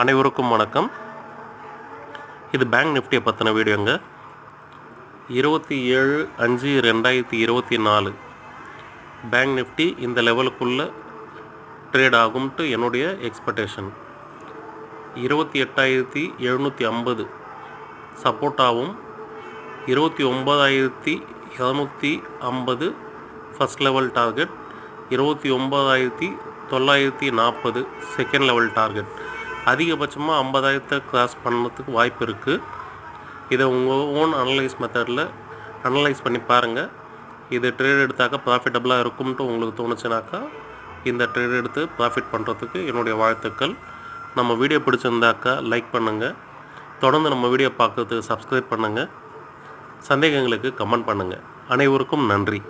அனைவருக்கும் வணக்கம். இது பேங்க் நிஃப்டியை பற்றின வீடியோங்க. 27/5/2024 பேங்க் நிஃப்டி இந்த லெவலுக்குள்ளே ட்ரேட் ஆகும்ட்டு என்னுடைய expectation. 28,750 சப்போர்ட்டாகவும் 29,750 first level target, 29,940 second level target. அதிகபட்சமாக 50,000 கிராஸ் பண்ணதுக்கு வாய்ப்பு இருக்குது. இதை உங்கள் ஓன் அனலைஸ் மெத்தடில் அனலைஸ் பண்ணி பாருங்கள். இது ட்ரேட் எடுத்தாக்கா ப்ராஃபிட்டபுளாக இருக்கும்ட்டு உங்களுக்கு தோணுச்சுனாக்கா இந்த ட்ரேட் எடுத்து ப்ராஃபிட் பண்ணுறதுக்கு என்னுடைய வாழ்த்துக்கள். நம்ம வீடியோ பிடிச்சிருந்தாக்கா லைக் பண்ணுங்கள். தொடர்ந்து நம்ம வீடியோ பார்க்குறதுக்கு சப்ஸ்கிரைப் பண்ணுங்கள். சந்தேகங்களுக்கு கமெண்ட் பண்ணுங்கள். அனைவருக்கும் நன்றி.